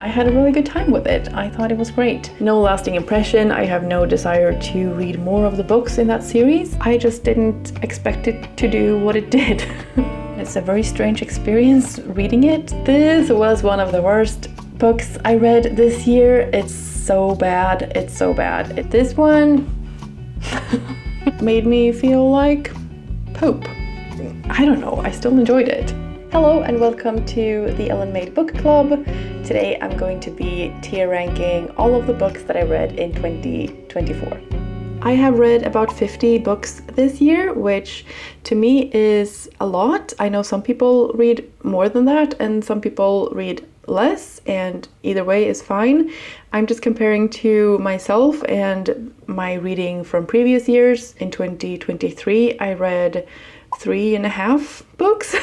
I had a really good time with it. I thought it was great. No lasting impression. I have no desire to read more of the books in that series. I just didn't expect it to do what it did. It's a very strange experience reading it. This was one of the worst books I read this year. It's so bad. It's so bad. This one made me feel like poop. I don't know. I still enjoyed it. Hello and welcome to the Maid Book Club. Today I'm going to be tier ranking all of the books that I read in 2024. I have read about 50 books this year, which to me is a lot. I know some people read more than that and some people read less, and either way is fine. I'm just comparing to myself and my reading from previous years. In 2023 I read 3.5 books,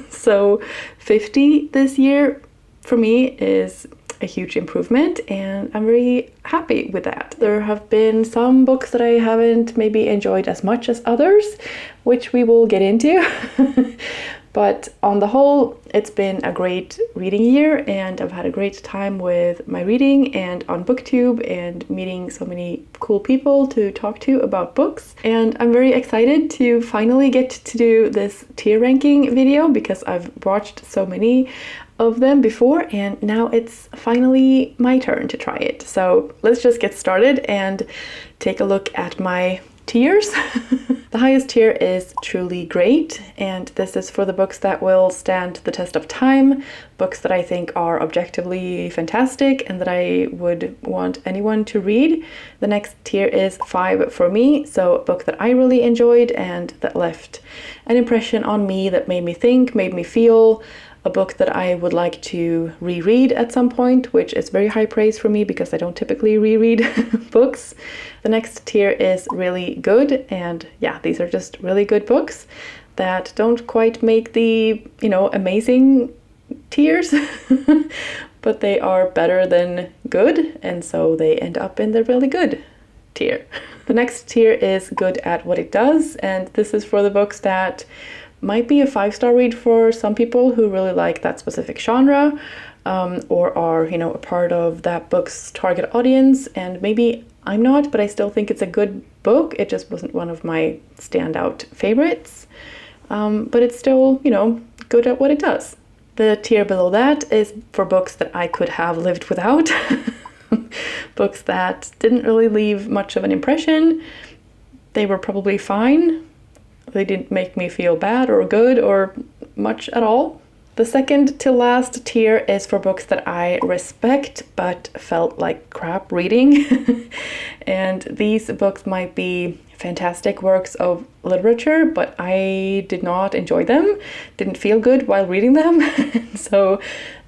so 50 this year for me is a huge improvement and I'm very happy with that. There have been some books that I haven't maybe enjoyed as much as others, which we will get into. But on the whole, it's been a great reading year and I've had a great time with my reading and on booktube and meeting so many cool people to talk to about books. And I'm very excited to finally get to do this tier ranking video because I've watched so many of them before and now it's finally my turn to try it. So let's just get started and take a look at my tiers. The highest tier is Truly Great, and this is for the books that will stand the test of time, books that I think are objectively fantastic and that I would want anyone to read. The next tier is 5 for me, so a book that I really enjoyed and that left an impression on me, that made me think, made me feel, a book that I would like to reread at some point, which is very high praise for me because I don't typically reread books. The next tier is Really Good, and yeah, these are just really good books that don't quite make the, amazing tiers, but they are better than good, and so they end up in the really good tier. The next tier is Good at What It Does, and this is for the books that might be a 5-star read for some people who really like that specific genre, or are, a part of that book's target audience. And maybe I'm not, but I still think it's a good book. It just wasn't one of my standout favorites. But it's still, good at what it does. The tier below that is for books that I could have lived without. Books that didn't really leave much of an impression. They were probably fine. They didn't make me feel bad or good or much at all. The second to last tier is for books that I respect but felt like crap reading. And these books might be fantastic works of literature, but I did not enjoy them, didn't feel good while reading them. So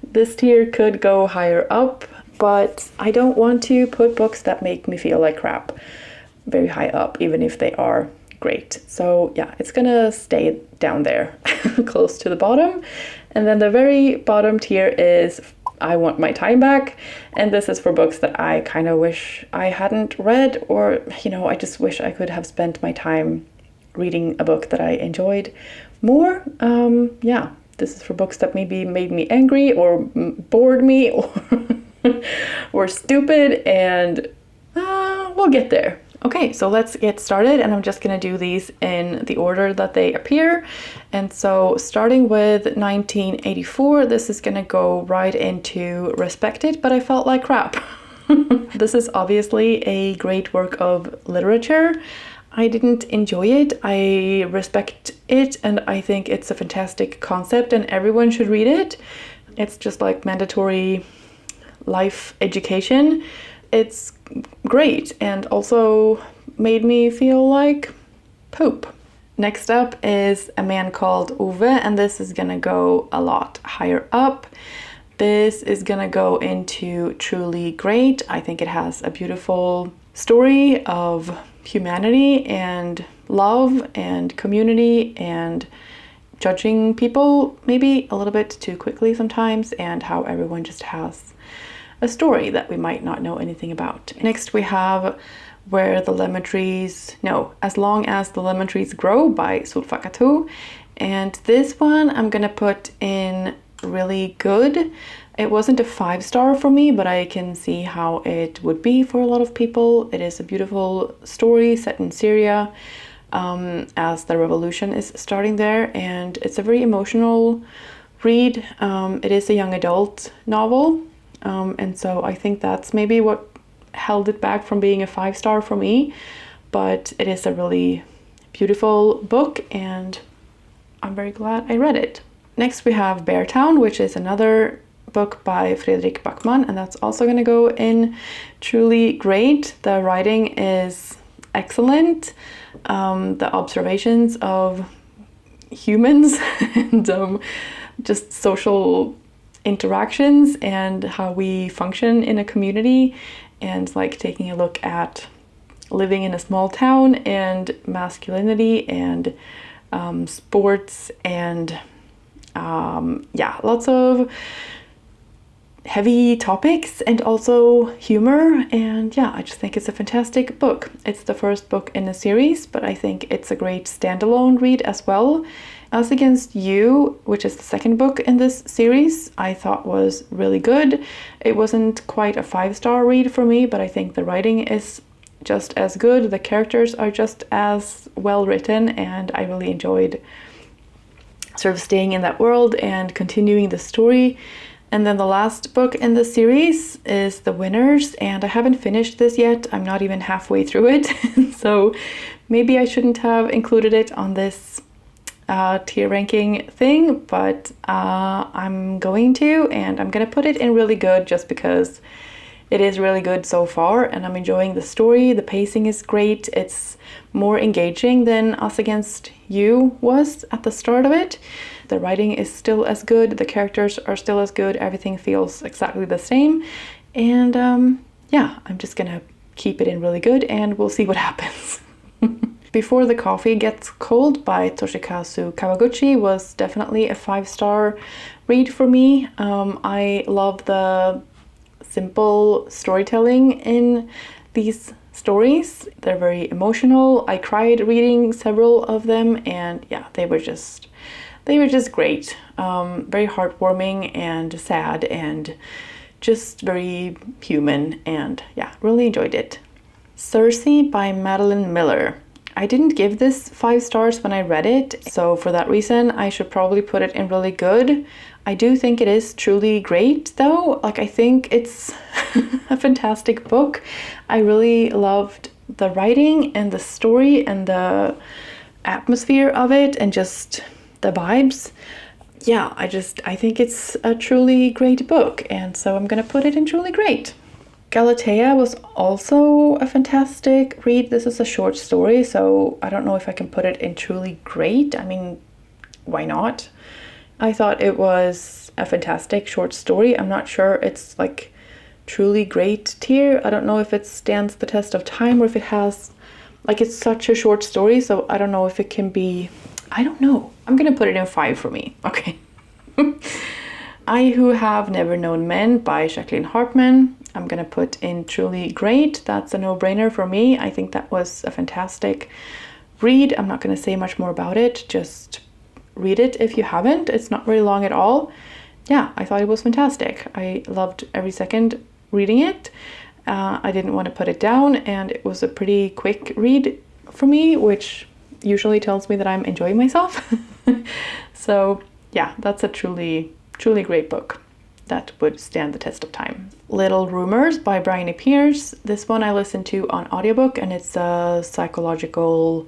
this tier could go higher up, but I don't want to put books that make me feel like crap very high up, even if they are great. So yeah, it's gonna stay down there, close to the bottom. And then the very bottom tier is I Want My Time Back. And this is for books that I kind of wish I hadn't read, or, I just wish I could have spent my time reading a book that I enjoyed more. Yeah, this is for books that maybe made me angry or bored me or were stupid, and we'll get there. Okay, so let's get started, and I'm just gonna do these in the order that they appear. And so starting with 1984, this is gonna go right into Respected, but I felt like crap. This is obviously a great work of literature. I didn't enjoy it. I respect it, and I think it's a fantastic concept and everyone should read it. It's just like mandatory life education. It's great and also made me feel like poop. Next up is A Man Called Ove, and this is gonna go a lot higher up. This is gonna go into Truly Great. I think it has a beautiful story of humanity and love and community and judging people maybe a little bit too quickly sometimes, and how everyone just has a story that we might not know anything about. Next we have As Long as the Lemon Trees Grow by Sulfakatu. And this one I'm gonna put in really good. It wasn't a 5-star for me, but I can see how it would be for a lot of people. It is a beautiful story set in Syria, as the revolution is starting there, and it's a very emotional read. It is a young adult novel, and so I think that's maybe what held it back from being a 5-star for me, but it is a really beautiful book and I'm very glad I read it. Next we have Beartown, which is another book by Fredrik Backman, and that's also going to go in truly great. The writing is excellent. The observations of humans and just social interactions and how we function in a community, and like taking a look at living in a small town and masculinity and sports and yeah, lots of heavy topics and also humor, and yeah, I just think it's a fantastic book. It's the first book in the series, but I think it's a great standalone read as well. Us Against You, which is the second book in this series, I thought was really good. It wasn't quite a 5-star read for me, but I think the writing is just as good. The characters are just as well written, and I really enjoyed sort of staying in that world and continuing the story. And then the last book in the series is The Winners, and I haven't finished this yet. I'm not even halfway through it, so maybe I shouldn't have included it on this tier ranking thing, but I'm going to, and I'm gonna put it in really good just because it is really good so far, and I'm enjoying the story. The pacing is great. It's more engaging than Us Against You was at the start of it. The writing is still as good. The characters are still as good. Everything feels exactly the same. And yeah, I'm just gonna keep it in really good and we'll see what happens. Before the Coffee Gets Cold by Toshikazu Kawaguchi was definitely a 5-star read for me. I love the simple storytelling in these stories. They're very emotional. I cried reading several of them, and yeah, they were just great. Very heartwarming and sad and just very human, and yeah, really enjoyed it. Circe by Madeline Miller. I didn't give this 5 stars when I read it, so for that reason I should probably put it in really good. I do think it is truly great though. Like, I think it's a fantastic book. I really loved the writing and the story and the atmosphere of it and just the vibes. Yeah, I think it's a truly great book, and so I'm gonna put it in truly great. Galatea was also a fantastic read. This is a short story, so I don't know if I can put it in truly great. I mean, why not? I thought it was a fantastic short story. I'm not sure it's like truly great tier. I don't know if it stands the test of time or if it has, like, it's such a short story, so I don't know if it can be, I don't know. I'm gonna put it in 5 for me. Okay. I Who Have Never Known Men by Jacqueline Hartman. I'm gonna put in truly great. That's a no-brainer for me. I think that was a fantastic read. I'm not gonna say much more about it. Just read it if you haven't. It's not very long at all. Yeah, I thought it was fantastic. I loved every second reading it. I didn't want to put it down, and it was a pretty quick read for me, which usually tells me that I'm enjoying myself. So yeah, that's a truly great book that would stand the test of time. Little Rumors by Bryony Pierce. This one I listened to on audiobook, and it's a psychological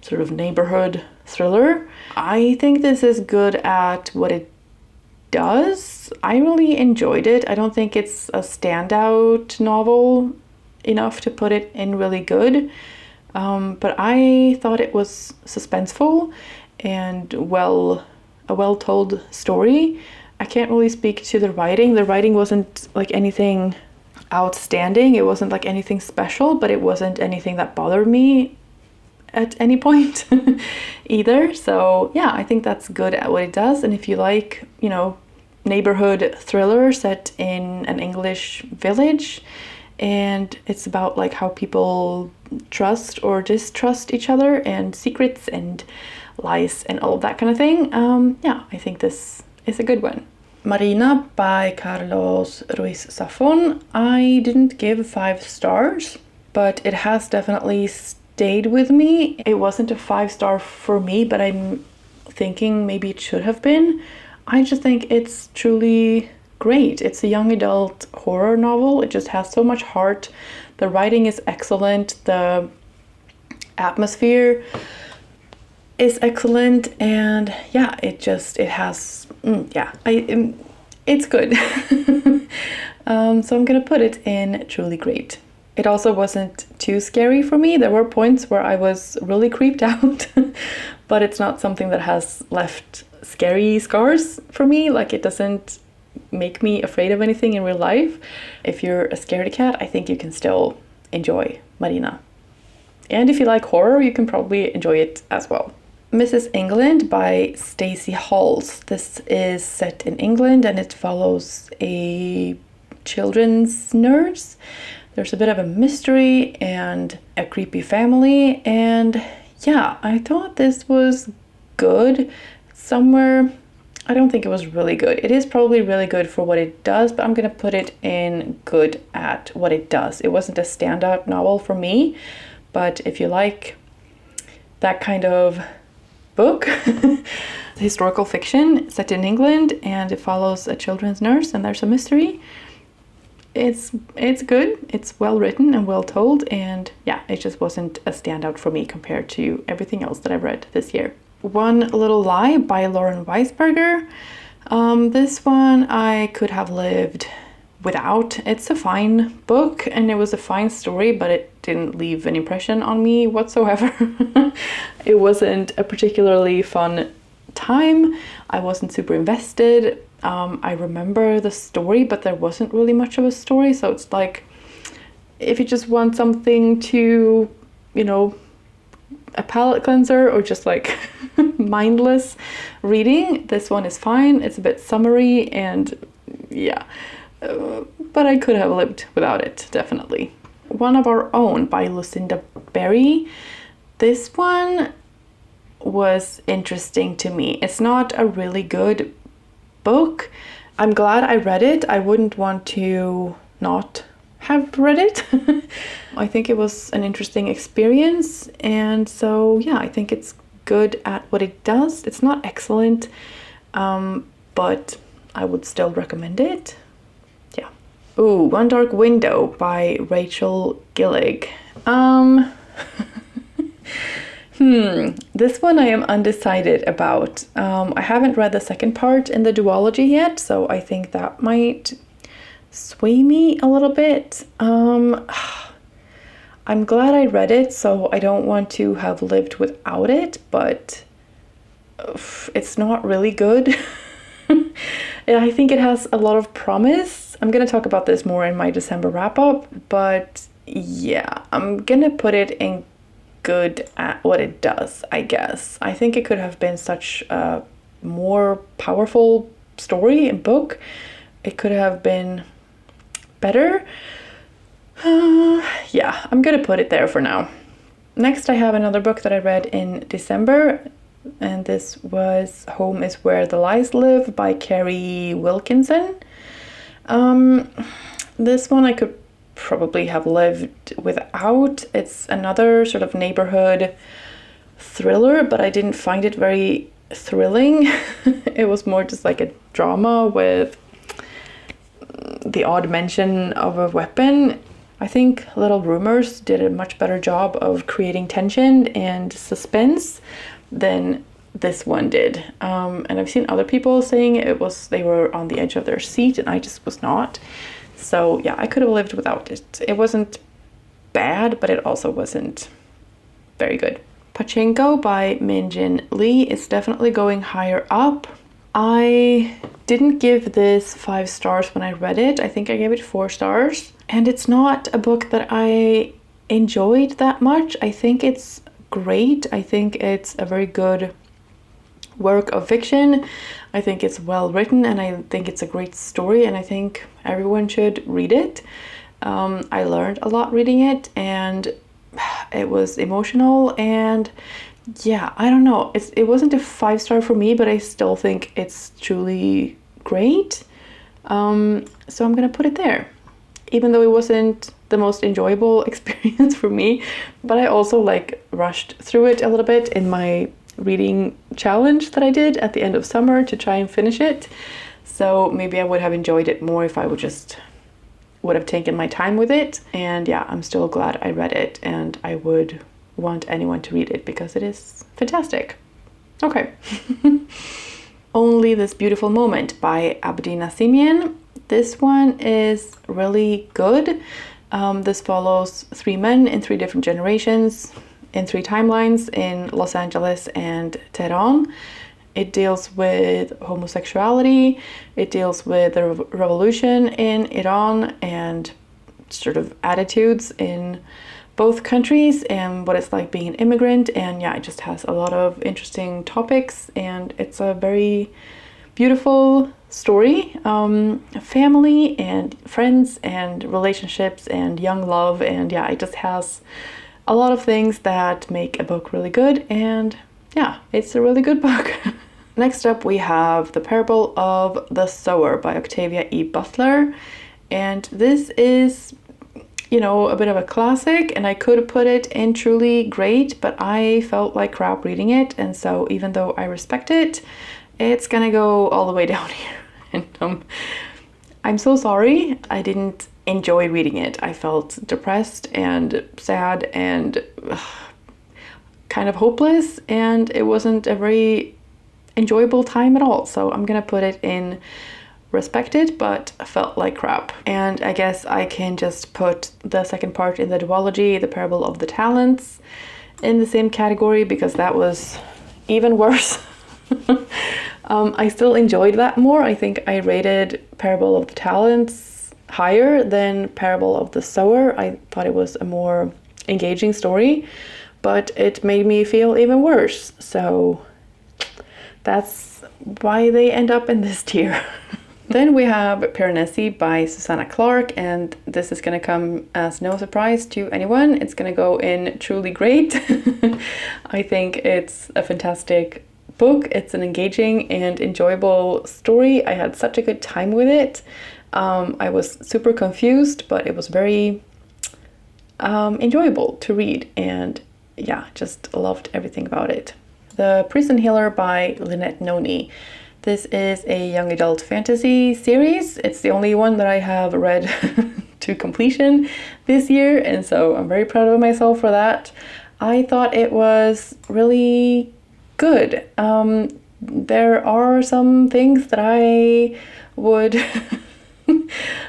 sort of neighborhood thriller. I think this is good at what it does. I really enjoyed it. I don't think it's a standout novel enough to put it in really good, but I thought it was suspenseful and a well-told story. I can't really speak to the writing. The writing wasn't like anything outstanding. It wasn't like anything special, but it wasn't anything that bothered me at any point either. So yeah, I think that's good at what it does. And if you like, you know, neighborhood thriller set in an English village, and it's about like how people trust or distrust each other and secrets and lies and all of that kind of thing, yeah, I think this is a good one. Marina by Carlos Ruiz Zafón, I didn't give 5 stars, but it has definitely stayed with me. It wasn't a 5-star for me, but I'm thinking maybe it should have been. I just think it's truly great. It's a young adult horror novel. It just has so much heart. The writing is excellent. The atmosphere is excellent, and yeah, it has it's good. So I'm gonna put it in truly great. It also wasn't too scary for me. There were points where I was really creeped out, but it's not something that has left scary scars for me. Like, it doesn't make me afraid of anything in real life. If you're a scaredy cat, I think you can still enjoy Marina. And if you like horror, you can probably enjoy it as well. Mrs. England by Stacey Halls. This is set in England and it follows a children's nurse. There's a bit of a mystery and a creepy family, and yeah, I thought this was good. Somewhere, I don't think it was really good. It is probably really good for what it does, but I'm gonna put it in good at what it does. It wasn't a standout novel for me, but if you like that kind of book, historical fiction set in England, and it follows a children's nurse and there's a mystery, it's good. It's well written and well told, and yeah, it just wasn't a standout for me compared to everything else that I've read this year. One Little Lie by Lauren Weisberger. This one I could have lived without. It's a fine book and it was a fine story, but it didn't leave an impression on me whatsoever. It wasn't a particularly fun time. I wasn't super invested. I remember the story, but there wasn't really much of a story. So it's like, if you just want something to, a palate cleanser or just like mindless reading, this one is fine. It's a bit summery and yeah, but I could have lived without it, definitely. One of Our Own by Lucinda Berry. This one was interesting to me. It's not a really good book. I'm glad I read it. I wouldn't want to not have read it. I think it was an interesting experience, and so yeah, I think it's good at what it does. It's not excellent, but I would still recommend it. Yeah. Ooh, One Dark Window by Rachel Gillig. This one I am undecided about. I haven't read the second part in the duology yet, so I think that might sway me a little bit. I'm glad I read it, so I don't want to have lived without it, but it's not really good. And I think it has a lot of promise. I'm gonna talk about this more in my December wrap-up, but yeah, I'm gonna put it in good at what it does, I guess. I think it could have been such a more powerful story and book. It could have been better. Yeah, I'm gonna put it there for now. Next, I have another book that I read in December, and this was Home is Where the Lies Live by Carrie Wilkinson. This one I could probably have lived without. It's another sort of neighborhood thriller, but I didn't find it very thrilling. It was more just like a drama with the odd mention of a weapon. I think Little Rumors did a much better job of creating tension and suspense than this one did. And I've seen other people saying they were on the edge of their seat, and I just was not. So yeah, I could have lived without it. It wasn't bad, but it also wasn't very good. Pachinko by Min-Jin Lee is definitely going higher up. I didn't give this 5 stars when I read it. I think I gave it 4 stars. And it's not a book that I enjoyed that much. I think it's great. I think it's a very good work of fiction. I think it's well written, and I think it's a great story, and I think everyone should read it. I learned a lot reading it, and it was emotional, and yeah, I don't know. It wasn't a 5 star for me, but I still think it's truly great. So I'm gonna put it there, even though it wasn't the most enjoyable experience for me, but I also like rushed through it a little bit in my reading challenge that I did at the end of summer to try and finish it. So maybe I would have enjoyed it more if I would have taken my time with it. And yeah, I'm still glad I read it, and I would want anyone to read it because it is fantastic. Okay. Only This Beautiful Moment by Abdi Nassimian. This one is really good. This follows 3 men in 3 different generations, in 3 timelines in Los Angeles and Tehran. It deals with homosexuality, it deals with the revolution in Iran and sort of attitudes in both countries and what it's like being an immigrant. And yeah, it just has a lot of interesting topics, and it's a very beautiful story. Family and friends and relationships and young love, and yeah, it just has a lot of things that make a book really good, and yeah, it's a really good book. Next up we have The Parable of the Sower by Octavia E. Butler, and this is, you know, a bit of a classic, and I could put it in truly great, but I felt like crap reading it, and so even though I respect it, it's gonna go all the way down here. And I'm so sorry I didn't enjoy reading it. I felt depressed and sad and kind of hopeless, and it wasn't a very enjoyable time at all. So I'm gonna put it in respected, but felt like crap. And I guess I can just put the second part in the duology, The Parable of the Talents, in the same category, because that was even worse. I still enjoyed that more. I think I rated Parable of the Talents higher than Parable of the Sower. I thought it was a more engaging story, but it made me feel even worse. So that's why they end up in this tier. Then we have Piranesi by Susanna Clarke, and this is going to come as no surprise to anyone. It's going to go in truly great. I think it's a fantastic book. It's an engaging and enjoyable story. I had such a good time with it. I was super confused, but it was very enjoyable to read, and yeah, just loved everything about it. The Prison Healer by Lynette Noni. This is a young adult fantasy series. It's the only one that I have read to completion this year, and so I'm very proud of myself for that. I thought it was really good. There are some things that I would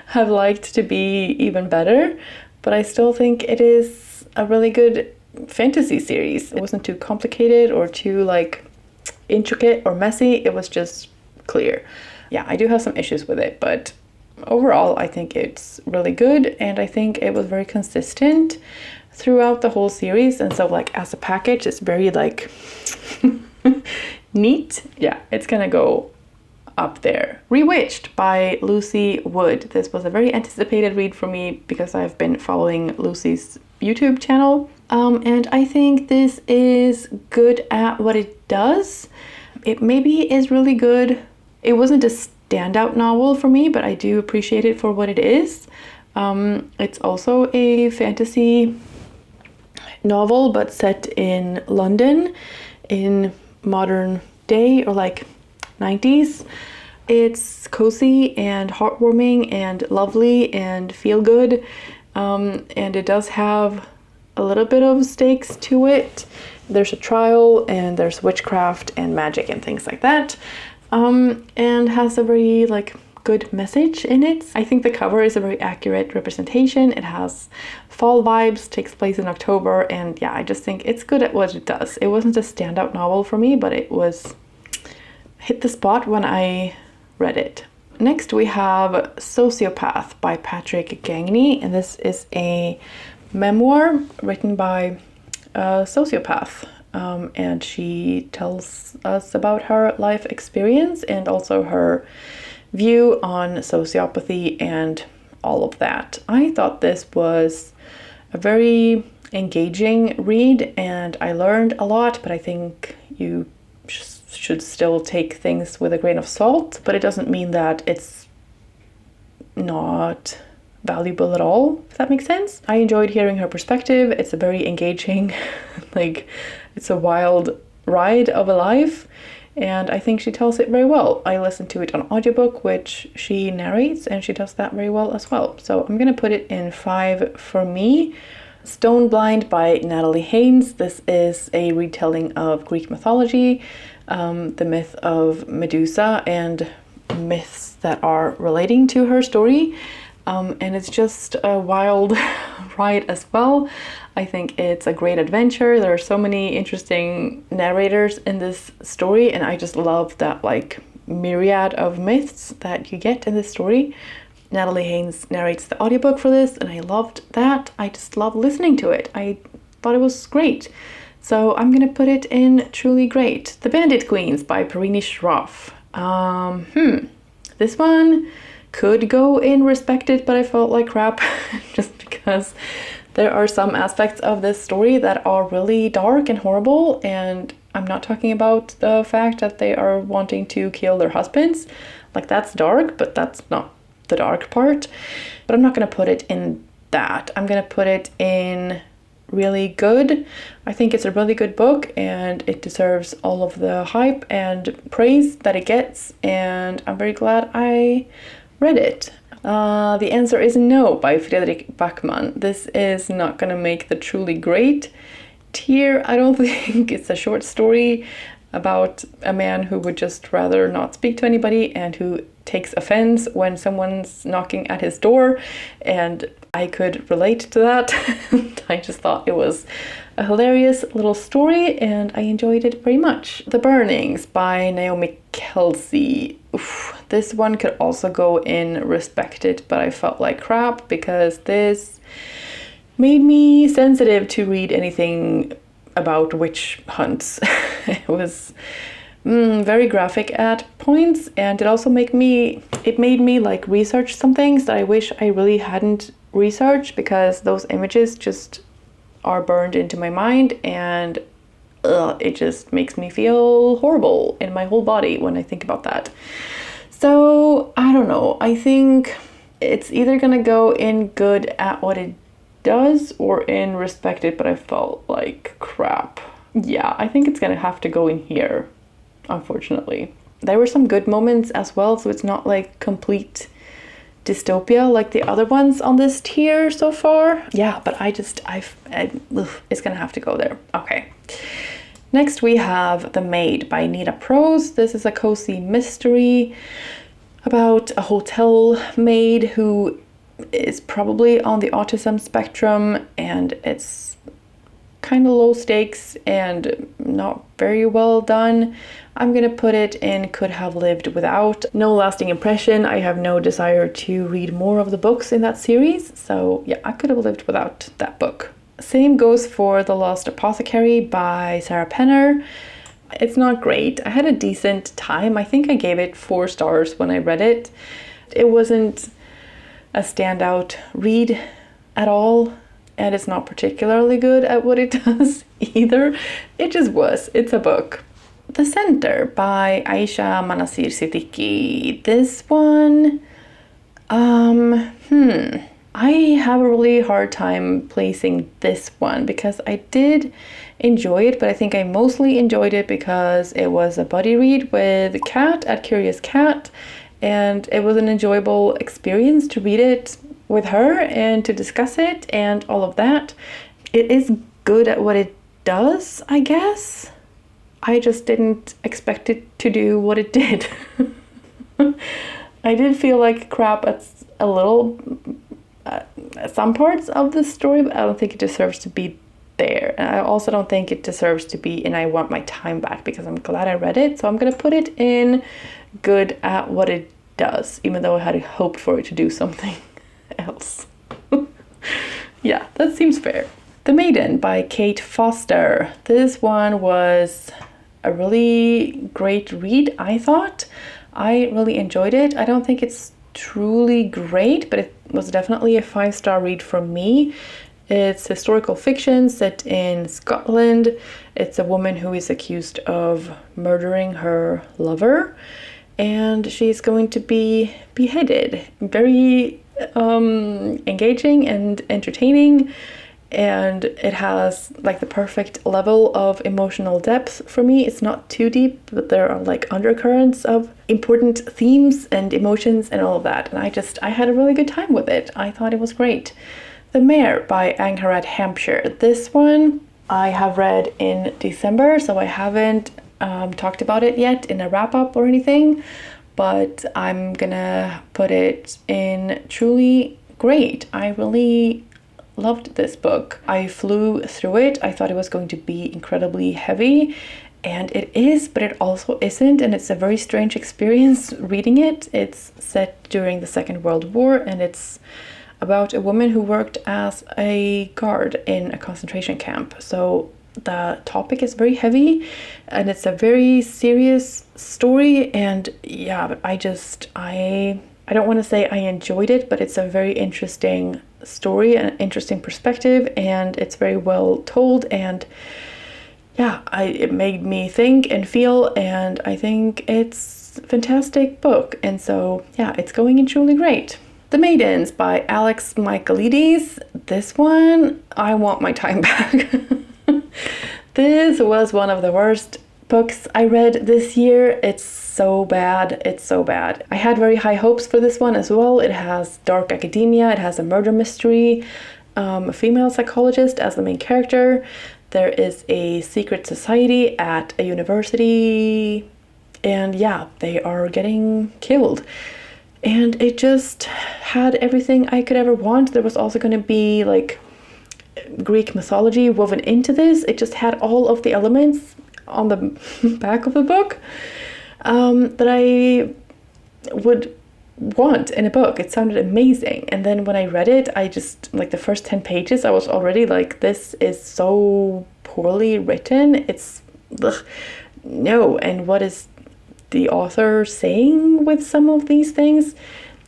have liked to be even better, but I still think it is a really good fantasy series. It wasn't too complicated or too like intricate or messy. It was just clear. Yeah, I do have some issues with it, but overall I think it's really good, and I think it was very consistent throughout the whole series, and so like as a package it's very like neat. Yeah, it's gonna go up there. Rewitched by Lucy Wood. This was a very anticipated read for me because I've been following Lucy's YouTube channel, and I think this is good at what it does. It maybe is really good. It wasn't a standout novel for me, but I do appreciate it for what it is. It's also a fantasy novel, but set in London in modern day, or like 90s. It's cozy and heartwarming and lovely and feel good, and it does have a little bit of stakes to it. There's a trial and there's witchcraft and magic and things like that, and has a very like good message in it. I think the cover is a very accurate representation. It has fall vibes, takes place in October, and yeah, I just think it's good at what it does. It wasn't a standout novel for me, but it was hit the spot when I read it. Next we have Sociopath by Patrick Gagné, and this is a memoir written by a sociopath, and she tells us about her life experience and also her view on sociopathy and all of that. I thought this was a very engaging read, and I learned a lot, but I think you should still take things with a grain of salt, but it doesn't mean that it's not valuable at all, if that makes sense. I enjoyed hearing her perspective. It's a very engaging, like, it's a wild ride of a life, and I think she tells it very well. I listened to it on audiobook, which she narrates, and she does that very well as well. So I'm gonna put it in 5 for me. Stone Blind by Natalie Haynes. This is a retelling of Greek mythology, the myth of Medusa and myths that are relating to her story. And it's just a wild ride as well. I think it's a great adventure. There are so many interesting narrators in this story, and I just love that like myriad of myths that you get in this story. Natalie Haynes narrates the audiobook for this, and I loved that. I just love listening to it. I thought it was great. So I'm gonna put it in truly great. The Bandit Queens by Perini Schroff. This one could go in respected, but I felt like crap just because there are some aspects of this story that are really dark and horrible, and I'm not talking about the fact that they are wanting to kill their husbands. Like, that's dark, but that's not the dark part. But I'm not going to put it in that. I'm going to put it in really good. I think it's a really good book, and it deserves all of the hype and praise that it gets, and I'm very glad I read it. The answer is no by Fredrik Backman. This is not going to make the truly great tier. I don't think. It's a short story about a man who would just rather not speak to anybody and who takes offense when someone's knocking at his door, and I could relate to that. I just thought it was a hilarious little story, and I enjoyed it very much. The Burnings by Naomi Kelsey. Oof, this one could also go in respected, but I felt like crap because this made me sensitive to read anything about witch hunts. It was very graphic at points, and it made me like research some things that I wish I really hadn't researched, because those images just are burned into my mind, and it just makes me feel horrible in my whole body when I think about that. So I don't know, I think it's either gonna go in good at what it does or in respected, but I felt like crap. Yeah, I think it's gonna have to go in here, unfortunately. There were some good moments as well, so it's not like complete dystopia like the other ones on this tier so far. Yeah, but it's gonna have to go there. Okay. Next we have The Maid by Nita Prose. This is a cozy mystery about a hotel maid who is probably on the autism spectrum, and it's kind of low stakes and not very well done. I'm gonna put it in could have lived without. No lasting impression. I have no desire to read more of the books in that series, so yeah, I could have lived without that book. Same goes for The Lost Apothecary by Sarah Penner. It's not great. I had a decent time. I think I gave it 4 stars when I read it. It wasn't a standout read at all, and it's not particularly good at what it does either. It just was. It's a book. The Center by Aisha Manasir Siddiqui. This one, I have a really hard time placing this one because I did enjoy it, but I think I mostly enjoyed it because it was a buddy read with Kat at Curious Cat, and it was an enjoyable experience to read it with her and to discuss it and all of that. It is good at what it does, I guess. I just didn't expect it to do what it did. I did feel like crap at some parts of the story, but I don't think it deserves to be there. And I also don't think it deserves to be in I want my time back, because I'm glad I read it. So I'm gonna put it in good at what it does, even though I had hoped for it to do something else. Yeah, that seems fair. The Maiden by Kate Foster. This one was a really great read, I thought. I really enjoyed it. I don't think it's truly great, but it was definitely a 5-star read from me. It's historical fiction set in Scotland. It's a woman who is accused of murdering her lover, and she's going to be beheaded. Very engaging and entertaining, and it has like the perfect level of emotional depth for me. It's not too deep, but there are like undercurrents of important themes and emotions and all of that, and I had a really good time with it. I thought it was great. The Mare by Angharad Hampshire. This one I have read in December, so I haven't talked about it yet in a wrap-up or anything, but I'm gonna put it in truly great. I really loved this book. I flew through it. I thought it was going to be incredibly heavy, and it is, but it also isn't, and it's a very strange experience reading it. It's set during the Second World War, and it's about a woman who worked as a guard in a concentration camp. So the topic is very heavy, and it's a very serious story, and yeah, but I don't want to say I enjoyed it, but it's a very interesting story, an interesting perspective, and it's very well told, and yeah, it made me think and feel, and I think it's a fantastic book, and so yeah, it's going in truly great. The Maidens by Alex Michaelides. This one, I want my time back. This was one of the worst books I read this year. It's so bad. It's so bad. I had very high hopes for this one as well. It has dark academia. It has a murder mystery, a female psychologist as the main character. There is a secret society at a university, and yeah, they are getting killed. And it just had everything I could ever want. There was also going to be like Greek mythology woven into this. It just had all of the elements on the back of the book that I would want in a book. It sounded amazing. And then when I read it, I just, like the first 10 pages, I was already like, this is so poorly written. It's, ugh, no. And what is the author saying with some of these things?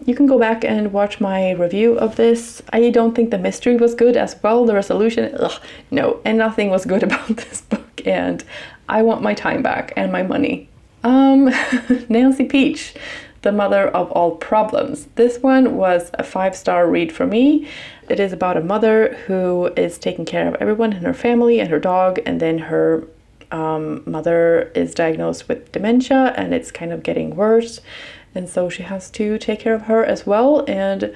You can go back and watch my review of this. I don't think the mystery was good as well. The resolution, ugh, no, and nothing was good about this book, and I want my time back and my money. Nancy Peach, The Mother of All Problems. This one was a 5-star read for me. It is about a mother who is taking care of everyone in her family and her dog, and then her mother is diagnosed with dementia, and it's kind of getting worse, and so she has to take care of her as well. And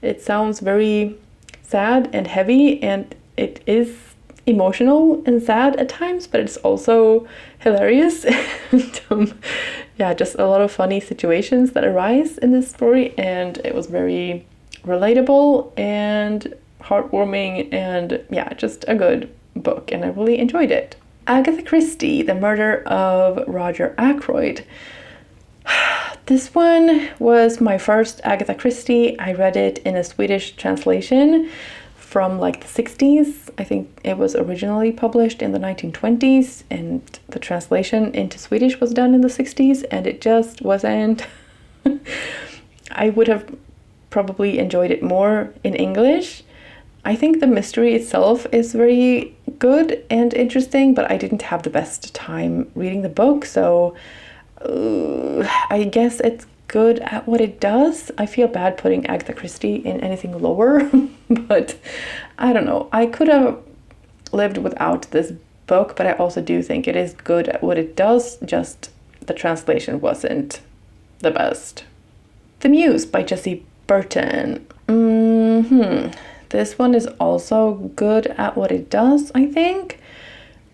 it sounds very sad and heavy, and it is emotional and sad at times, but it's also hilarious. And, yeah, just a lot of funny situations that arise in this story, and it was very relatable and heartwarming, and yeah, just a good book, and I really enjoyed it. Agatha Christie, The Murder of Roger Ackroyd. This one was my first Agatha Christie. I read it in a Swedish translation from like the 60s. I think it was originally published in the 1920s, and the translation into Swedish was done in the 60s, and it just wasn't... I would have probably enjoyed it more in English. I think the mystery itself is very good and interesting, but I didn't have the best time reading the book, so I guess it's good at what it does. I feel bad putting Agatha Christie in anything lower, but I don't know. I could have lived without this book, but I also do think it is good at what it does, just the translation wasn't the best. The Muse by Jessie Burton. This one is also good at what it does, I think.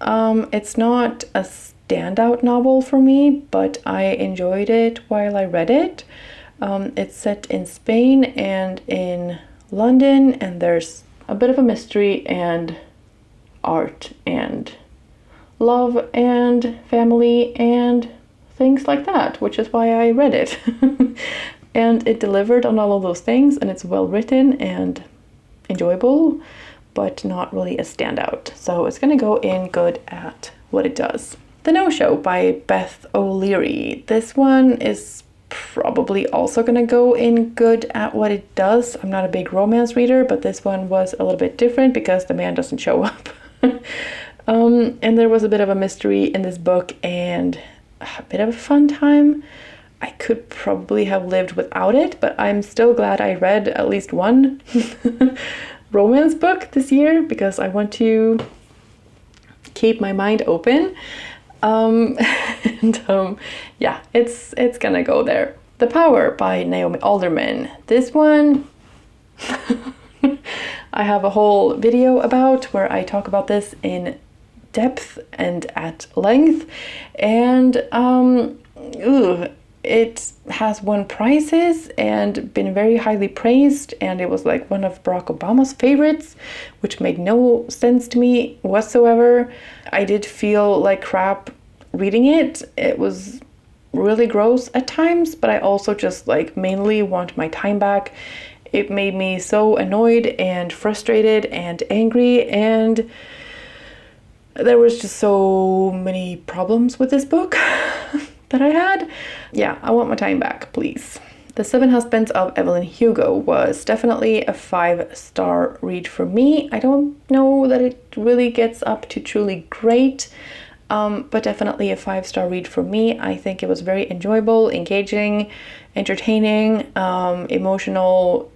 It's not a standout novel for me, but I enjoyed it while I read it. It's set in Spain and in London, and there's a bit of a mystery and art and love and family and things like that, which is why I read it. And it delivered on all of those things, and it's well written and enjoyable, but not really a standout. So it's gonna go in good at what it does. The No-Show by Beth O'Leary. This one is probably also gonna go in good at what it does. I'm not a big romance reader, but this one was a little bit different because the man doesn't show up. And there was a bit of a mystery in this book and a bit of a fun time. I could probably have lived without it, but I'm still glad I read at least one romance book this year because I want to keep my mind open. Yeah, it's gonna go there. The Power by Naomi Alderman. This one I have a whole video about where I talk about this in depth and at length, and it has won prizes and been very highly praised, and it was like one of Barack Obama's favorites, which made no sense to me whatsoever. I did feel like crap reading it. It was really gross at times, but I also just like mainly want my time back. It made me so annoyed and frustrated and angry, and there was just so many problems with this book that I had. Yeah, I want my time back, please. The Seven Husbands of Evelyn Hugo was definitely a 5-star read for me. I don't know that it really gets up to truly great, but definitely a 5-star read for me. I think it was very enjoyable, engaging, entertaining, emotional.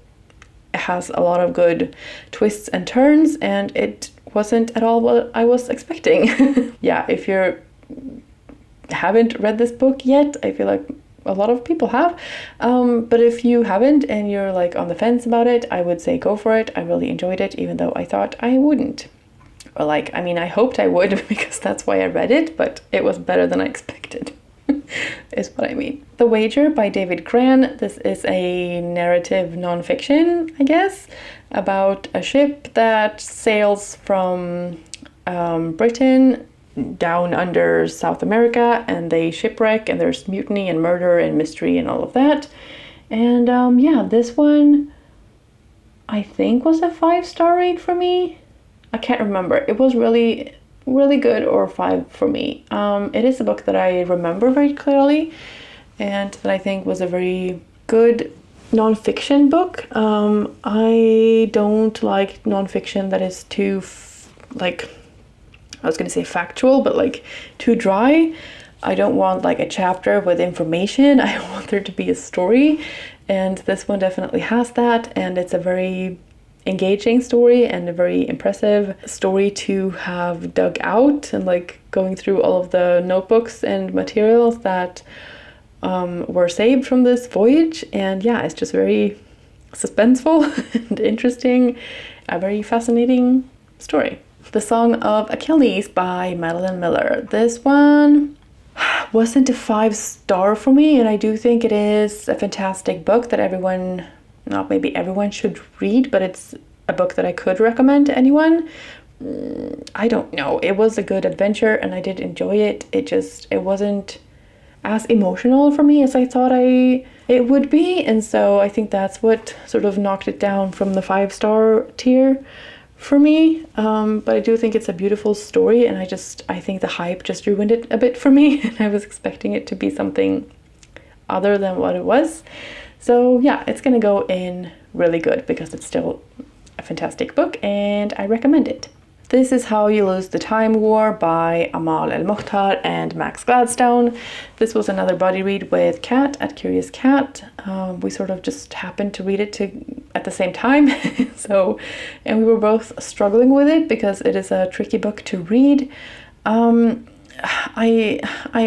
It has a lot of good twists and turns, and it wasn't at all what I was expecting. Yeah, if you haven't read this book yet, I feel like a lot of people have, but if you haven't and you're like on the fence about it, I would say go for it. I really enjoyed it, even though I thought I wouldn't. Or like, I mean, I hoped I would because that's why I read it, but it was better than I expected. Is what I mean. The Wager by David Gran. This is a narrative nonfiction, I guess, about a ship that sails from Britain down under South America, and they shipwreck, and there's mutiny and murder and mystery and all of that. And yeah, this one I think was a 5-star read for me. I can't remember. It was really good, or 5 for me. It is a book that I remember very clearly, and that I think was a very good nonfiction book. I don't like nonfiction that is too like, I was gonna say factual, but like too dry. I don't want like a chapter with information. I want there to be a story, and this one definitely has that, and it's a very engaging story and a very impressive story to have dug out, and like going through all of the notebooks and materials that were saved from this voyage. And yeah, it's just very suspenseful and interesting, a very fascinating story. The Song of Achilles by Madeline Miller. This one wasn't a 5-star for me, and I do think it is a fantastic book that everyone, not maybe everyone, should read, but it's a book that I could recommend to anyone. I don't know. It was a good adventure and I did enjoy it. It wasn't as emotional for me as I thought it would be, and so I think that's what sort of knocked it down from the 5-star tier for me. But I do think it's a beautiful story, and I think the hype just ruined it a bit for me, and I was expecting it to be something other than what it was. So yeah, it's gonna go in really good because it's still a fantastic book and I recommend it. This is How You Lose the Time War by Amal El-Mokhtar and Max Gladstone. This was another buddy read with Kat at Curious Cat. We sort of just happened to read it at the same time. And we were both struggling with it because it is a tricky book to read. I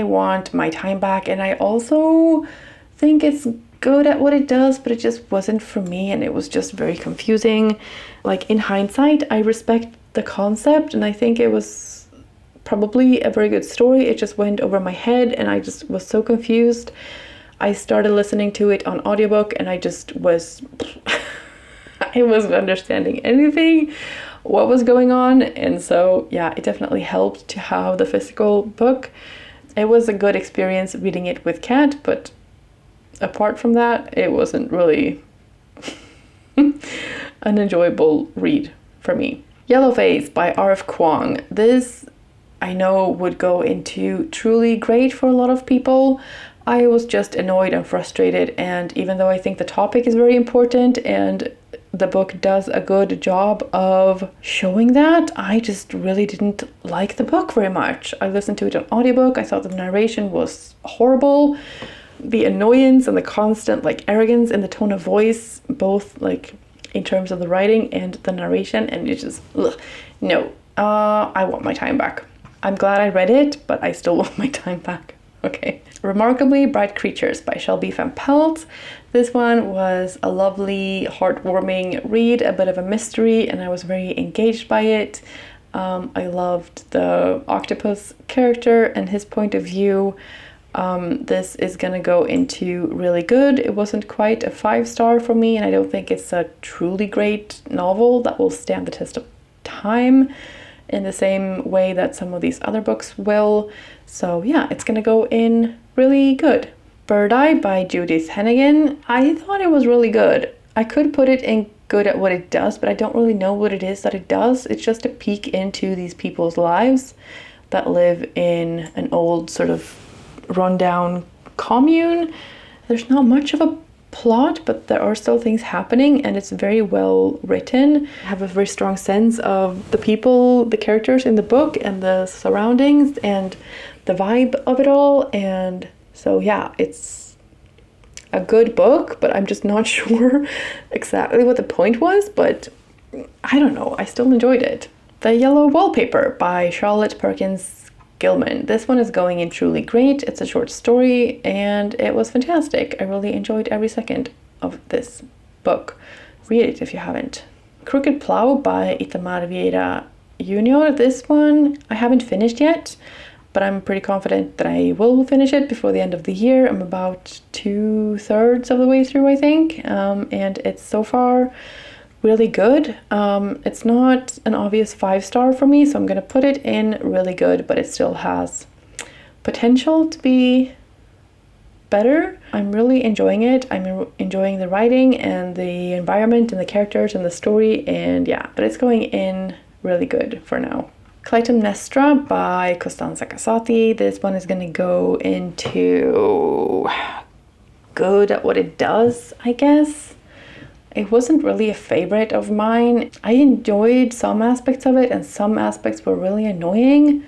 want my time back, and I also think it's good at what it does, but it just wasn't for me, and it was just very confusing. Like, in hindsight, I respect the concept, and I think it was probably a very good story. It just went over my head, and I just was so confused. I started listening to it on audiobook, and I just was I wasn't understanding anything what was going on, and so yeah, it definitely helped to have the physical book. It was a good experience reading it with Kat, but apart from that, it wasn't really an enjoyable read for me. Yellowface by R.F. Kuang. This I know would go into truly great for a lot of people, I was just annoyed and frustrated, and even though I think the topic is very important and the book does a good job of showing that, I just really didn't like the book very much. I listened to it on audiobook. I thought the narration was horrible. The annoyance and the constant like arrogance in the tone of voice, both like in terms of the writing and the narration, and it just, ugh, no, I want my time back. I'm glad I read it, but I still want my time back. Okay. Remarkably Bright Creatures by Shelby Van Pelt. This one was a lovely, heartwarming read, a bit of a mystery, and I was very engaged by it. I loved the octopus character and his point of view. This is gonna go into really good. It wasn't quite a 5-star for me, and I don't think it's a truly great novel that will stand the test of time in the same way that some of these other books will. So yeah, it's gonna go in really good. Bird Eye by Judith Hennigan. I thought it was really good. I could put it in good at what it does, but I don't really know what it is that it does. It's just a peek into these people's lives that live in an old sort of rundown commune. There's not much of a plot, but there are still things happening, and it's very well written. I have a very strong sense of the people, the characters in the book, and the surroundings and the vibe of it all. And so yeah, it's a good book, but I'm just not sure exactly what the point was, but I don't know, I still enjoyed it. The Yellow Wallpaper by Charlotte Perkins Gilman. This one is going in truly great. It's a short story and it was fantastic. I really enjoyed every second of this book. Read it if you haven't. Crooked Plow by Itamar Vieira Jr. This one I haven't finished yet, but I'm pretty confident that I will finish it before the end of the year. I'm about 2/3 of the way through, I think, and it's so far really good. It's not an obvious 5-star for me, so I'm gonna put it in really good, but it still has potential to be better. I'm really enjoying it. I'm enjoying the writing and the environment and the characters and the story, and yeah, but it's going in really good for now. Clytemnestra by Costanza Casati. This one is gonna go into good at what it does, I guess. It wasn't really a favorite of mine. I enjoyed some aspects of it and some aspects were really annoying.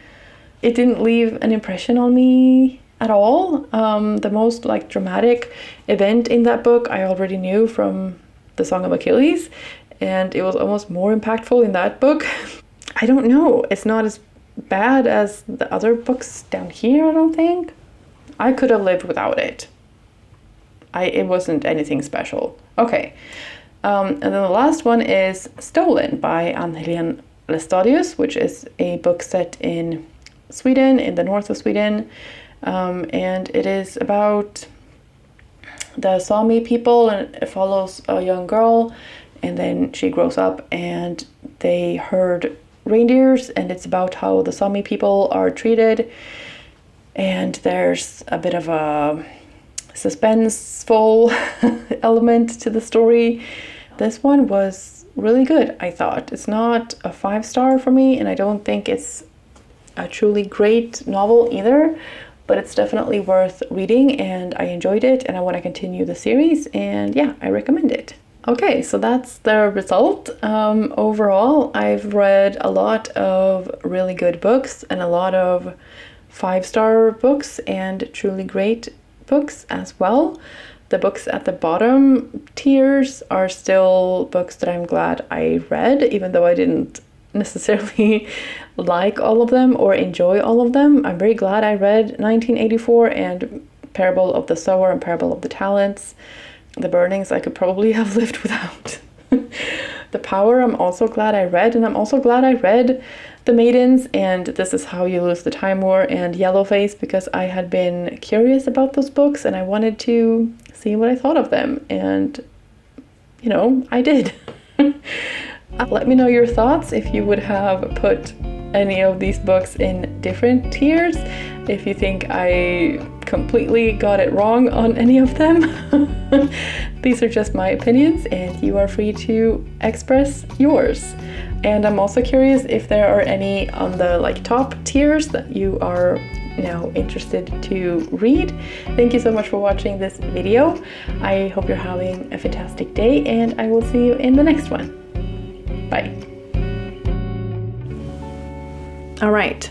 It didn't leave an impression on me at all. The most like dramatic event in that book I already knew from the Song of Achilles, and it was almost more impactful in that book. I don't know, it's not as bad as the other books down here, I don't think. I could have lived without it. It wasn't anything special. Okay, and then the last one is Stolen by Ann-Helén Lestadius, which is a book set in Sweden, in the north of Sweden, and it is about the Sami people, and it follows a young girl, and then she grows up and they herd reindeers, and it's about how the Sami people are treated, and there's a bit of a suspenseful element to the story. This one was really good, I thought. It's not a 5-star for me, and I don't think it's a truly great novel either, but it's definitely worth reading, and I enjoyed it, and I want to continue the series, and yeah, I recommend it. Okay, so that's the result. Overall, I've read a lot of really good books and a lot of 5-star books and truly great books as well. The books at the bottom tiers are still books that I'm glad I read, even though I didn't necessarily like all of them or enjoy all of them. I'm very glad I read 1984 and Parable of the Sower and Parable of the Talents. The Burnings I could probably have lived without. The Power I'm also glad I read, and I'm also glad I read The Maidens and This Is How You Lose the Time War and Yellowface, because I had been curious about those books and I wanted to see what I thought of them, and you know, I did. Let me know your thoughts if you would have put any of these books in different tiers, if you think I completely got it wrong on any of them. These are just my opinions and you are free to express yours. And I'm also curious if there are any on the top tiers that you are now interested to read. Thank you so much for watching this video. I hope you're having a fantastic day, and I will see you in the next one. Bye. All right.